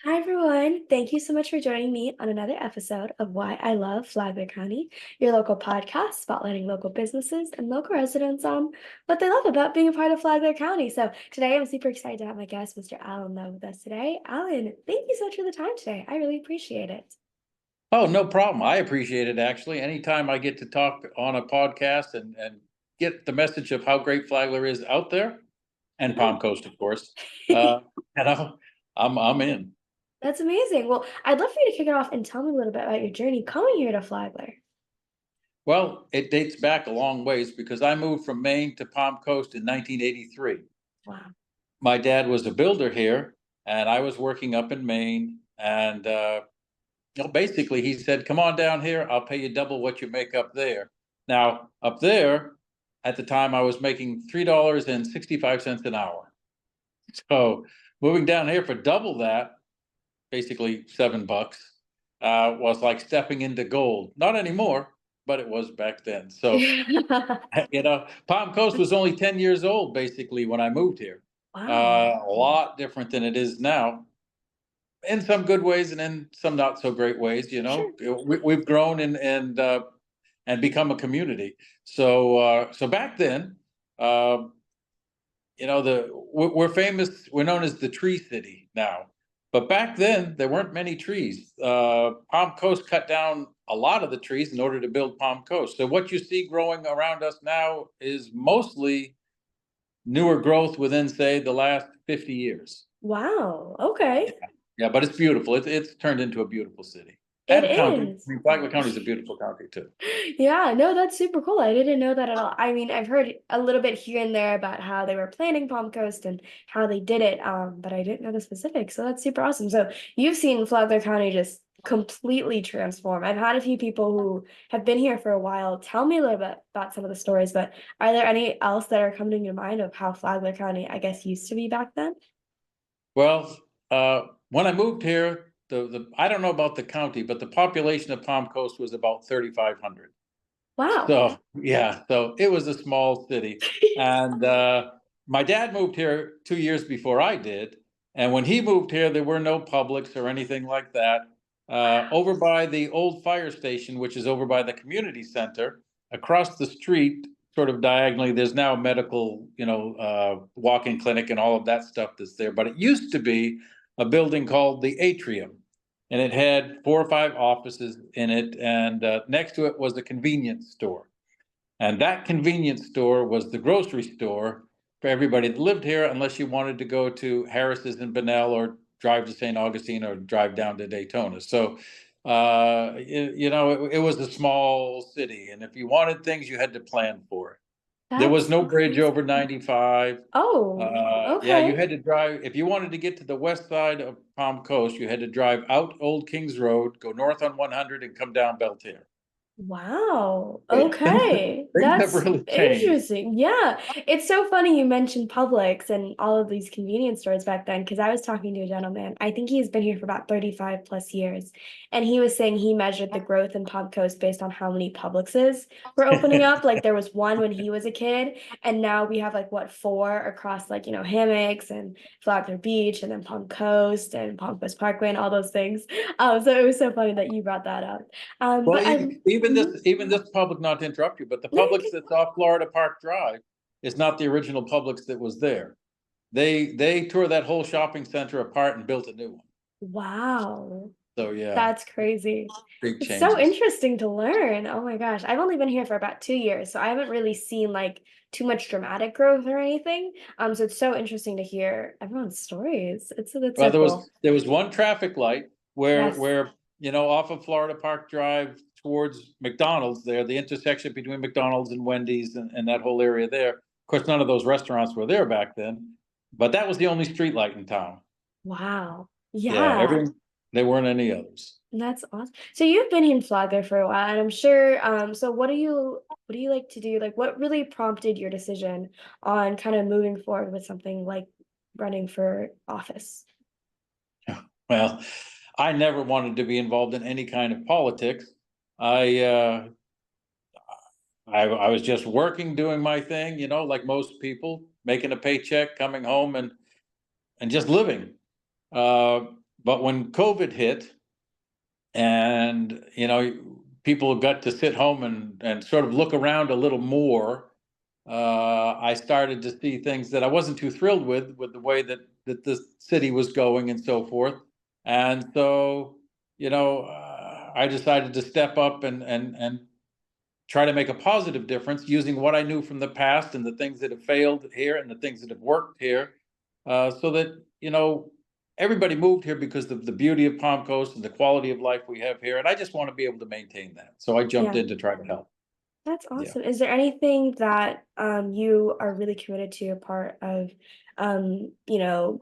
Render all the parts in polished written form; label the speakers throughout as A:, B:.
A: Hi, everyone. Thank you so much for joining me on another episode of Why I Love Flagler County, your local podcast spotlighting local businesses and local residents on what they love about being a part of Flagler County. So today I'm super excited to have my guest, Mr. Alan Lowe, with us today. Alan, thank you so much for the time today. I really appreciate it.
B: Oh, no problem. I appreciate it actually. Anytime I get to talk on a podcast and get the message of how great Flagler is out there, and
A: Yeah.
B: Palm Coast, of course, uh, you know, I'm in.
A: That's amazing. Well, I'd love for you to kick it off and tell me a little bit about your journey coming here to Flagler.
B: Well, it dates back a long ways because I moved from Maine to Palm Coast in 1983.
A: Wow.
B: My dad was a builder here, and I was working up in Maine, and basically he said, "Come on down here. I'll pay you double what you make up there." Now, up there, at the time, I was making $3.65 an hour. So moving down here for double that, basically $7, was like stepping into gold. Not anymore, but it was back then. So Palm Coast was only 10 years old basically when I moved here.
A: Wow.
B: A lot different than it is now, in some good ways and in some not so great ways.
A: Sure.
B: We've grown and become a community. So back then, uh, we're famous. We're known as the Tree City now, but back then there weren't many trees. Palm Coast cut down a lot of the trees in order to build Palm Coast. So what you see growing around us now is mostly newer growth within, say, the last 50 years.
A: Wow.
B: Yeah,
A: Okay.
B: yeah, but it's beautiful. It's turned into a beautiful city
A: It
B: and county. I
A: is.
B: mean, Flagler County is a beautiful county too.
A: Yeah, no, that's super cool. I didn't know that at all. I mean, I've heard a little bit here and there about how they were planning Palm Coast and how they did it, but I didn't know the specifics. So that's super awesome. So you've seen Flagler County just completely transform. I've had a few people who have been here for a while tell me a little bit about some of the stories, but are there any else that are coming to your mind of how Flagler County, I guess, used to be back then?
B: Well, when I moved here, the I don't know about the county, but the population of Palm Coast was about 3,500.
A: Wow.
B: So yeah, so it was a small city, and my dad moved here 2 years before I did, and when he moved here, there were no Publix or anything like that. Over by the old fire station, which is over by the community center, across the street, sort of diagonally, there's now a medical, walk-in clinic and all of that stuff that's there. But it used to be a building called the Atrium, and it had 4 or 5 offices in it, and next to it was a convenience store. And that convenience store was the grocery store for everybody that lived here, unless you wanted to go to Harris's in Bunnell or drive to St. Augustine or drive down to Daytona. So, it was a small city, and if you wanted things, you had to plan for it. There was
A: That's
B: no bridge over
A: crazy.
B: 95.
A: Oh,
B: Yeah, you
A: okay.
B: had to drive if you wanted to get to the west side of Palm Coast, you had to drive out Old Kings Road, go north on 100, and come down Belterre.
A: Wow.
B: Things have
A: Okay.
B: things have
A: That's
B: really changed.
A: interesting. Yeah. It's so funny you mentioned Publix and all of these convenience stores back then, because I was talking to a gentleman. I think he's been here for about 35 plus years. And he was saying he measured the growth in Palm Coast based on how many Publixes were opening up. Like there was one when he was a kid, and now we have like what, four across like, hammocks and Flagler Beach and then Palm Coast and Palm Coast Parkway and all those things. So it was so funny that you brought that up.
B: Well,
A: But I
B: even
A: Mhm.
B: this Publix, not to interrupt you, but the
A: No, you're
B: Publix
A: good.
B: that's off Florida Park Drive is not the original Publix that was there. They tore that whole shopping center apart and built a new one.
A: Wow.
B: So yeah,
A: That's crazy.
B: big
A: It's so
B: changes.
A: interesting to learn. Oh my gosh. I've only been here for about 2 years, so I haven't really seen like too much dramatic growth or anything. So it's so interesting to hear everyone's stories. It's
B: Well,
A: so
B: there was
A: cool.
B: there was one traffic light where
A: Yes.
B: where off of Florida Park Drive towards McDonald's there, the intersection between McDonald's and Wendy's and that whole area there. Of course, none of those restaurants were there back then, but that was the only street light in town.
A: Wow.
B: Yeah,
A: Yeah.
B: everything there weren't any others.
A: That's awesome. So you've been in Flagler for a while, and I'm sure, so what do you like to do? Like what really prompted your decision on kind of moving forward with something like running for office?
B: Well, I never wanted to be involved in any kind of politics. I I was just working, doing my thing, like most people, making a paycheck, coming home and just living. Uh, But when COVID hit, and people got to sit home and sort of look around a little more, I started to see things that I wasn't too thrilled with the way that the city was going and so forth. And so, I decided to step up and try to make a positive difference using what I knew from the past and the things that have failed here and the things that have worked here, so that everybody moved here because of the beauty of Palm Coast and the quality of life we have here, and I just want to be able to maintain that. So I jumped
A: Yeah,
B: in to try to help.
A: that's
B: Yeah.
A: awesome. Is there anything that you are really committed to, a part of, you know,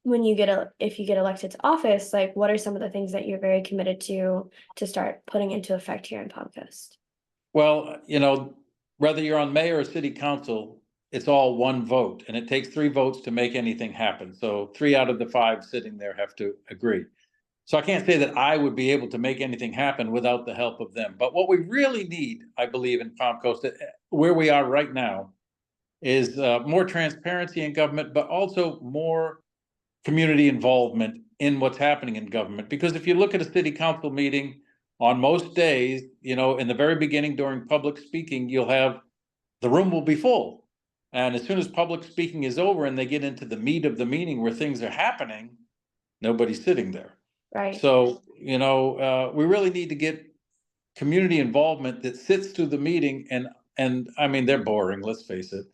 A: when you get if you get elected to office, like what are some of the things that you're very committed to start putting into effect here in Palm Coast?
B: Well, whether you're on mayor or city council, it's all one vote, and it takes three votes to make anything happen. So three out of the five sitting there have to agree. So I can't say that I would be able to make anything happen without the help of them. But what we really need, I believe, in Palm Coast, where we are right now, is more transparency in government, but also more community involvement in what's happening in government. Because if you look at a city council meeting, on most days, in the very beginning during public speaking, you'll have the room will be full. And as soon as public speaking is over and they get into the meat of the meeting where things are happening, nobody's sitting there.
A: Right.
B: So, we really need to get community involvement that sits through the meeting, and I mean, they're boring, let's face it,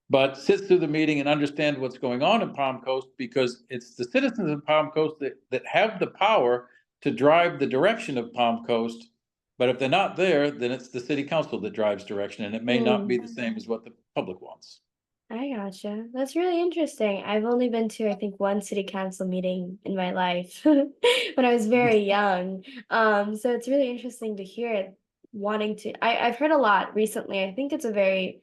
B: but sits through the meeting and understand what's going on in Palm Coast, because it's the citizens of Palm Coast that have the power to drive the direction of Palm Coast. But if they're not there, then it's the city council that drives direction, and it may not be
A: Mm.
B: the same as what the public wants.
A: I gotcha. That's really interesting. I've only been to, I think, one city council meeting in my life when I was very young. So it's really interesting to hear it, wanting to. I've heard a lot recently. I think it's a very,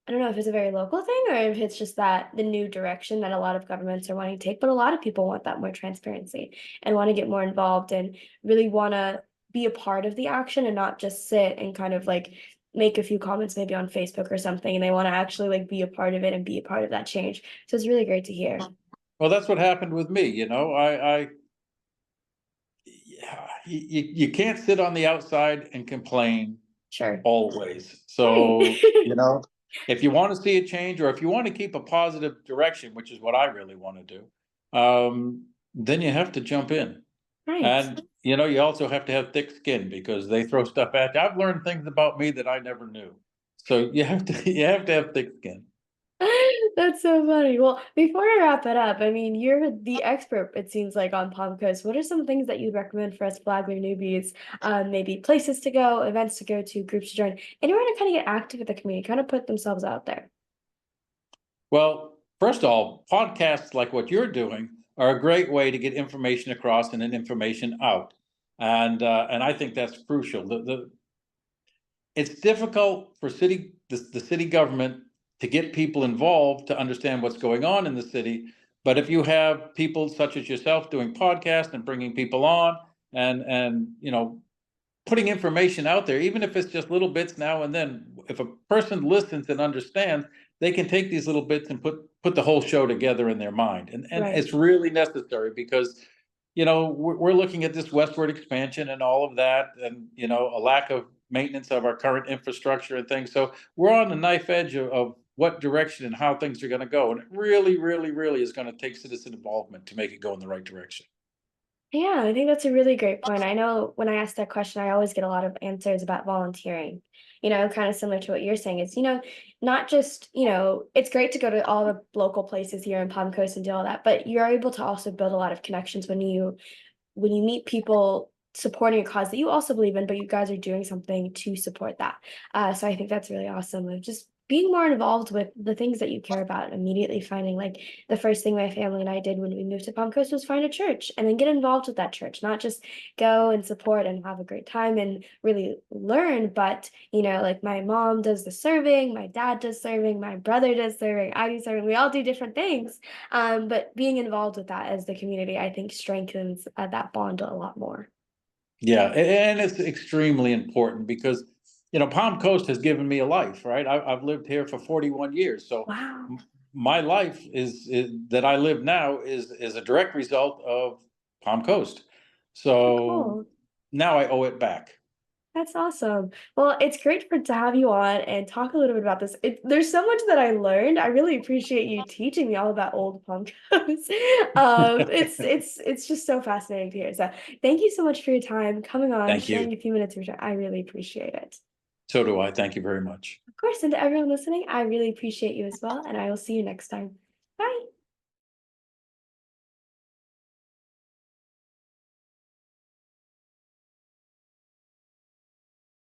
A: I don't know if it's a very local thing or if it's just that the new direction that a lot of governments are wanting to take, but a lot of people want that more transparency and want to get more involved and really want to be a part of the action and not just sit and kind of like make a few comments maybe on Facebook or something, and they want to actually like be a part of it and be a part of that change. So it's really great to hear.
B: Well, that's what happened with me. Yeah, you can't sit on the outside and complain
A: Sure.
B: always.
A: Right.
B: So, if you want to see a change, or if you want to keep a positive direction, which is what I really want to do, then you have to jump in.
A: Right.
B: And, you also have to have thick skin, because they throw stuff at you. I've learned things about me that I never knew. So you have to, you have to have thick skin.
A: That's so funny. Well, before I wrap it up, I mean, you're the expert, it seems like, on Palm Coast. What are some things that you'd recommend for us Flagler newbies? Maybe places to go, events to go to, groups to join, anywhere to kind of get active with the community, kind of put themselves out there.
B: Well, first of all, podcasts like what you're doing are a great way to get information across and then information out. And I think that's crucial. It's difficult for the city government to get people involved to understand what's going on in the city. But if you have people such as yourself doing podcasts and bringing people on, and putting information out there, even if it's just little bits now and then, if a person listens and understands, they can take these little bits and put the whole show together in their mind. And
A: Right.
B: it's really necessary, because we're looking at this westward expansion and all of that, and a lack of maintenance of our current infrastructure and things. So we're on the knife edge of what direction and how things are going to go, and it really, really, really is going to take citizen involvement to make it go in the right direction.
A: Yeah, I think that's a really great point. I know when I ask that question, I always get a lot of answers about volunteering, kind of similar to what you're saying. It's, not just, it's great to go to all the local places here in Palm Coast and do all that, but you're able to also build a lot of connections when you meet people supporting a cause that you also believe in, but you guys are doing something to support that. So I think that's really awesome, of just being more involved with the things that you care about, immediately finding, like, the first thing my family and I did when we moved to Palm Coast was find a church and then get involved with that church, not just go and support and have a great time and really learn, but like my mom does the serving, my dad does serving, my brother does serving, I do serving, we all do different things. But being involved with that as the community, I think strengthens that bond a lot more.
B: Yeah, and it's extremely important, because Palm Coast has given me a life, right? I've lived here for 41 years, so
A: Wow.
B: my life is that I live now is a direct result of Palm Coast.
A: Oh,
B: So
A: cool.
B: now I owe it back.
A: That's awesome. Well, it's great to have you on and talk a little bit about this. There's so much that I learned. I really appreciate you teaching me all about old pumpkins. It's just so fascinating to hear. So thank you so much for your time coming on,
B: Thank you.
A: sharing a few minutes of your time. I really appreciate it.
B: So do I. Thank you very much.
A: Of course, and to everyone listening, I really appreciate you as well, and I will see you next time.